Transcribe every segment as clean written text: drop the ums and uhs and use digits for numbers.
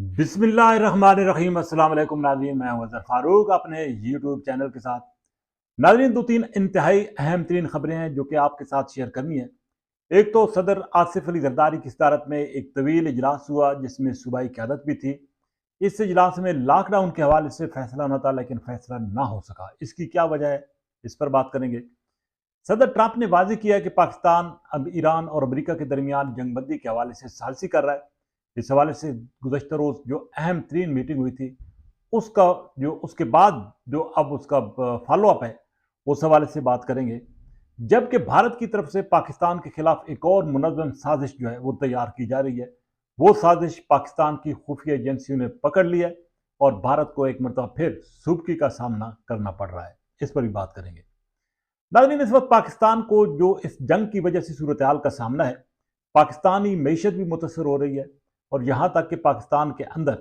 बिस्मिल्लाहिर्रहमानिर्रहीम। अस्सलाम वालेकुम नाज़रीन, मैं हूं अज़हर फारूक अपने यूट्यूब चैनल के साथ। नाज़रीन, दो तीन इंतहाई अहम तरीन खबरें हैं जो कि आपके साथ शेयर करनी है। एक तो सदर आसिफ अली जरदारी की सदारत में एक तवील इजलास हुआ जिसमें सूबाई क़यादत भी थी। इस इजलास में लॉकडाउन के हवाले से फैसला होना था लेकिन फैसला ना हो सका। इसकी क्या वजह है, इस पर बात करेंगे। सदर ट्रंप ने वाज़ेह किया है कि पाकिस्तान अब ईरान और अमेरिका के दरमियान जंगबंदी के हवाले से सालसी कर रहा है। इस हवाले से गुज़श्ता रोज़ जो अहम तरीन मीटिंग हुई थी उसका जो उसके बाद जो अब उसका फॉलो अप है उस हवाले से बात करेंगे। जबकि भारत की तरफ से पाकिस्तान के खिलाफ एक और मुनज़्ज़म साजिश जो है वो तैयार की जा रही है। वो साजिश पाकिस्तान की खुफिया एजेंसियों ने पकड़ ली है और भारत को एक मरतबा फिर सुबकी का सामना करना पड़ रहा है। इस पर भी बात करेंगे। नाज़रीन, इस वक्त पाकिस्तान को जो इस जंग की वजह से सूरत हाल का सामना है, पाकिस्तानी मीशत भी मुतासर हो रही है और यहाँ तक कि पाकिस्तान के अंदर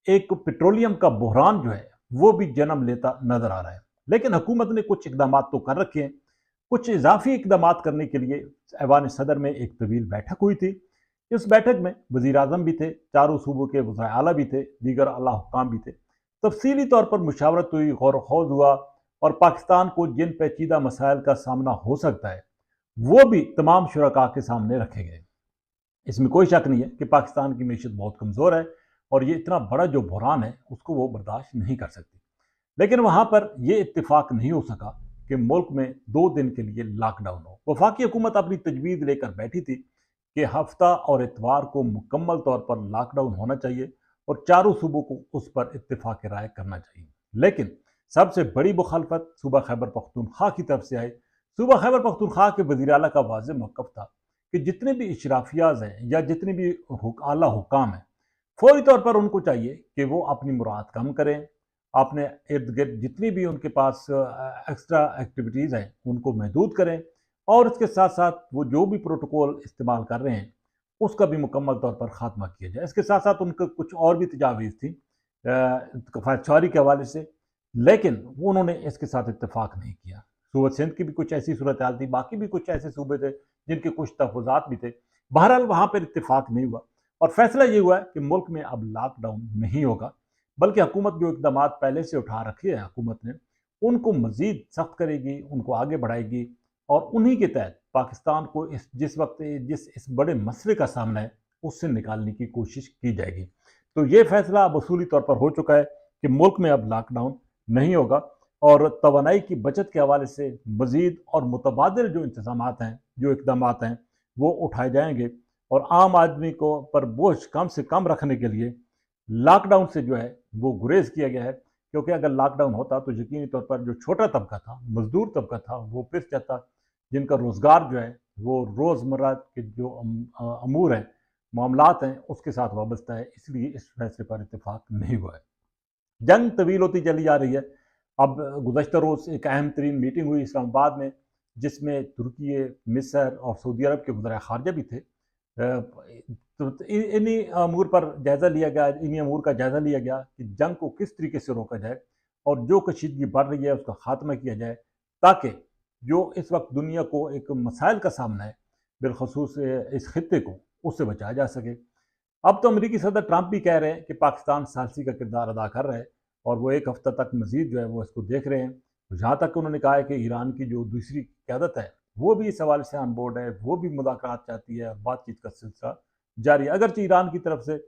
एक पेट्रोलियम का बहरान जो है वो भी जन्म लेता नजर आ रहा है। लेकिन हुकूमत ने कुछ इकदाम तो कर रखे हैं। कुछ इजाफी इकदाम करने के लिए ऐवान सदर में एक तवील बैठक हुई थी। इस बैठक में वजीर आजम भी थे, चारों सूबों के वज़ीर आला भी थे, दीगर आला हुक्काम भी थे। तफसीली तौर पर मुशावरत हुई, गौर खोज हुआ और पाकिस्तान को जिन पेचीदा मसाइल का सामना हो सकता है वो भी तमाम शुरका के सामने रखे गए। इसमें कोई शक नहीं है कि पाकिस्तान की मीशत बहुत कमज़ोर है और ये इतना बड़ा जो बहरान है उसको वो बर्दाश्त नहीं कर सकती। लेकिन वहां पर यह इत्तेफाक नहीं हो सका कि मुल्क में 2 दिन के लिए लॉकडाउन हो। वफाकी हुकूमत अपनी तजवीज़ लेकर बैठी थी कि हफ्ता और इतवार को मुकम्मल तौर पर लॉकडाउन होना चाहिए और चारों सूबों को उस पर इत्तेफाक राय करना चाहिए। लेकिन सबसे बड़ी मुखालफत सूबा खैबर पख्तूनख्वा की तरफ से आई। सूबा खैबर पख्तूनख्वा के वज़ीर आला का वाज़ेह मौक़िफ़ था कि जितने भी इशराफियाज हैं या जितने भी आला हुकाम हैं, फौरी तौर पर उनको चाहिए कि वो अपनी मुराद कम करें, अपने इर्द गिर्द जितनी भी उनके पास एक्स्ट्रा एक्टिविटीज़ हैं उनको महदूद करें और इसके साथ साथ वो जो भी प्रोटोकॉल इस्तेमाल कर रहे हैं उसका भी मुकम्मल तौर पर ख़ात्मा किया जाए। इसके साथ साथ उनका कुछ और भी तजावीज़ थी कफ़ायत के हवाले से, लेकिन वो उन्होंने इसके साथ इत्तेफाक नहीं किया। सूबा सिंध की भी कुछ ऐसी सूरत हाल थी, बाकी भी कुछ ऐसे सूबे थे जिनके कुछ तहफ़्फ़ुज़ात भी थे। बहरहाल वहाँ पर इत्तेफाक नहीं हुआ और फैसला ये हुआ है कि मुल्क में अब लॉकडाउन नहीं होगा, बल्कि हुकूमत जो इकदाम पहले से उठा रखे हैं हुकूमत ने उनको मज़ीद सख्त करेगी, उनको आगे बढ़ाएगी और उन्हीं के तहत पाकिस्तान को जिस इस बड़े मसले का सामना है उससे निकालने की कोशिश की जाएगी। तो ये फैसला अब असूली तौर पर हो चुका है कि मुल्क में अब लॉकडाउन नहीं होगा और तवानाई की बचत के हवाले से मज़ीद और मुतबादिल जो इंतजाम हैं, जो इकदाम हैं, वो उठाए जाएंगे और आम आदमी को पर बोझ कम से कम रखने के लिए लॉकडाउन से जो है वो गुरेज किया गया है। क्योंकि अगर लॉकडाउन होता तो यकीनी तौर पर जो छोटा तबका था, मजदूर तबका था, वो पिस जाता, जिनका रोज़गार जो है वो रोज़मर्रा के जो अमूर हैं, मामलात हैं, उसके साथ वाबस्ता है। इसलिए इस फैसले पर इत्तेफाक नहीं हुआ है। जंग तवील होती चली जा रही है। अब गुज़श्ता रोज़ एक अहम तरीन मीटिंग हुई इस्लामाबाद में जिसमें तुर्की, मिस्र और सऊदी अरब के वज़ीर ख़ारिजा भी थे। तो इन्हीं अमूर पर जायज़ा लिया गया, इन्हीं अमूर का जायज़ा लिया गया कि जंग को किस तरीके से रोका जाए और जो कशीदगी बढ़ रही है उसका ख़ात्मा किया जाए ताकि जो इस वक्त दुनिया को एक मसाइल का सामना है, बिलखसूस इस खत्े को, उससे बचाया जा सके। अब तो अमरीकी सदर ट्रंप भी कह रहे हैं कि पाकिस्तान सालसी का किरदार अदा कर रहा है और वो एक हफ्ता तक मजीद जो है वो इसको देख रहे हैं। जहाँ तक उन्होंने कहा है कि ईरान की जो दूसरी क़यादत है वो भी इस हवाले से ऑन बोर्ड है, वो भी मुज़ाकरात चाहती है और बातचीत का सिलसिला जारी है। अगरचे ईरान की तरफ से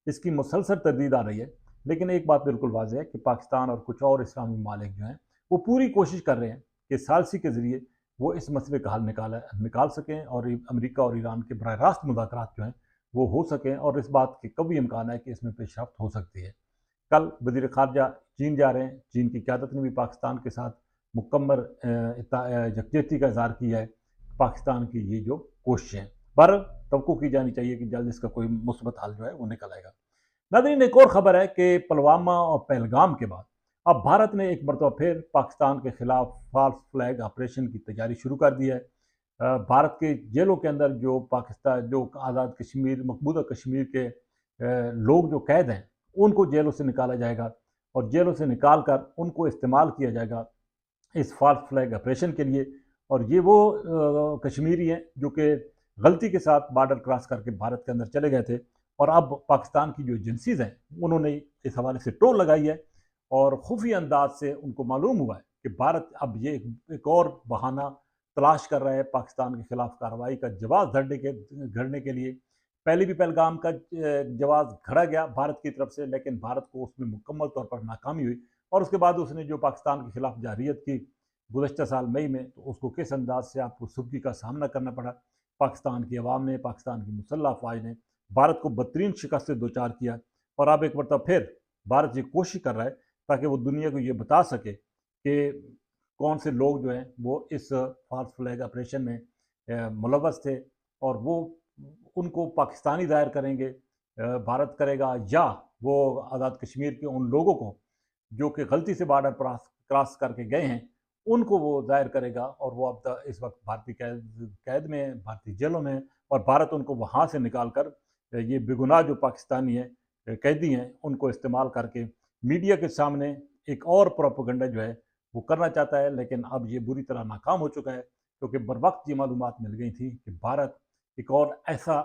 इसकी मुसलसल तरदीद आ रही है, लेकिन एक बात बिल्कुल वाज़ेह है कि पाकिस्तान और कुछ और इस्लामी ममालिक जो हैं वो पूरी कोशिश कर रहे हैं कि सालसी के ज़रिए वो इस मसले का हल निकाल सकें और अमरीका और ईरान के बराह रास्त मुज़ाकरात जो हैं वो हो सकें और इस बात के कभी इम्कान है कि इसमें पेशरफ्त हो सकती है। कल वज़ीर ख़ारिजा चीन जा रहे हैं। चीन की क़यादत ने भी पाकिस्तान के साथ मुकम्मल यकजहती का इज़हार किया है। पाकिस्तान की ये जो कोशिशें हैं, बहरहाल तवक्को की जानी चाहिए कि जल्द इसका कोई मुस्बत हल जो है वो निकल आएगा। नाज़रीन, एक और ख़बर है कि पुलवामा और पहलगाम के बाद अब भारत ने एक मरतबा फिर पाकिस्तान के खिलाफ फॉल्स फ्लैग ऑपरेशन की तैयारी शुरू कर दी है। भारत के जेलों के अंदर जो पाकिस्तान जो आज़ाद कश्मीर मकबूजा कश्मीर के लोग जो कैद हैं उनको जेलों से निकाला जाएगा और जेलों से निकाल कर उनको इस्तेमाल किया जाएगा इस फॉल्स फ्लैग ऑपरेशन के लिए। और ये वो कश्मीरी हैं जो कि गलती के साथ बॉर्डर क्रॉस करके भारत के अंदर चले गए थे اور اب پاکستان کی جو ایجنسیز ہیں انہوں نے اس حوالے سے ٹول لگائی ہے اور خفیہ انداز سے ان کو معلوم ہوا ہے کہ بھارت اب یہ ایک اور بہانہ تلاش کر رہا ہے پاکستان کے خلاف کارروائی کا جواز گھڑنے کے لیے۔ پہلے بھی پہلگام کا جواز گھڑا گیا بھارت کی طرف سے، لیکن بھارت کو اس میں مکمل طور پر ناکامی ہوئی، اور اس کے بعد اس نے جو پاکستان کے خلاف جارحیت کی گزشتہ سال مئی میں، تو اس کو کس انداز سے آپ کو سختی کا سامنا کرنا پڑا۔ پاکستان کی عوام نے، پاکستان کی مسلح افواج نے بھارت کو بدترین شکست سے دوچار کیا، اور اب ایک مرتبہ پھر بھارت یہ کوشش کر رہا ہے تاکہ وہ دنیا کو یہ بتا سکے کہ کون سے لوگ جو ہیں وہ اس فالس فلیگ آپریشن میں ملوث تھے، اور وہ ان کو پاکستانی ظاہر کریں گے، بھارت کرے گا، یا وہ آزاد کشمیر کے ان لوگوں کو جو کہ غلطی سے بارڈر کراس کر کے گئے ہیں ان کو وہ ظاہر کرے گا، اور وہ اب اس وقت بھارتی قید میں ہیں، بھارتی جیلوں میں ہیں، اور بھارت ان کو وہاں سے نکال کر یہ بے گناہ جو پاکستانی ہیں، قیدی ہیں، ان کو استعمال کر کے میڈیا کے سامنے ایک اور پروپیگنڈا جو ہے وہ کرنا چاہتا ہے، لیکن اب یہ بری طرح ناکام ہو چکا ہے، کیونکہ بر وقت یہ معلومات مل گئی تھی کہ بھارت ایک اور ایسا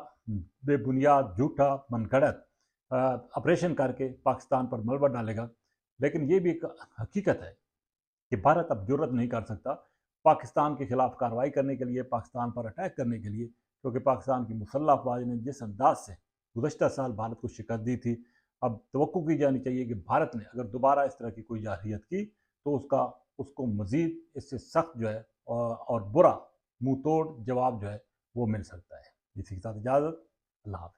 بے بنیاد جھوٹا من گھڑت آپریشن کر کے پاکستان پر ملبہ ڈالے گا۔ لیکن یہ بھی ایک حقیقت ہے کہ بھارت اب جرت نہیں کر سکتا پاکستان کے خلاف کارروائی کرنے کے لیے، پاکستان پر اٹیک کرنے کے لیے، کیونکہ پاکستان کی مسلح افواج نے جس انداز سے گزشتہ سال بھارت کو شکست دی تھی، اب توقع کی جانی چاہیے کہ بھارت نے اگر دوبارہ اس طرح کی کوئی جارحیت کی تو اس کو مزید اس سے سخت جو ہے اور برا منہ توڑ جواب جو ہے وہ مل سکتا ہے۔ اسی کے ساتھ اجازت، اللہ حافظ۔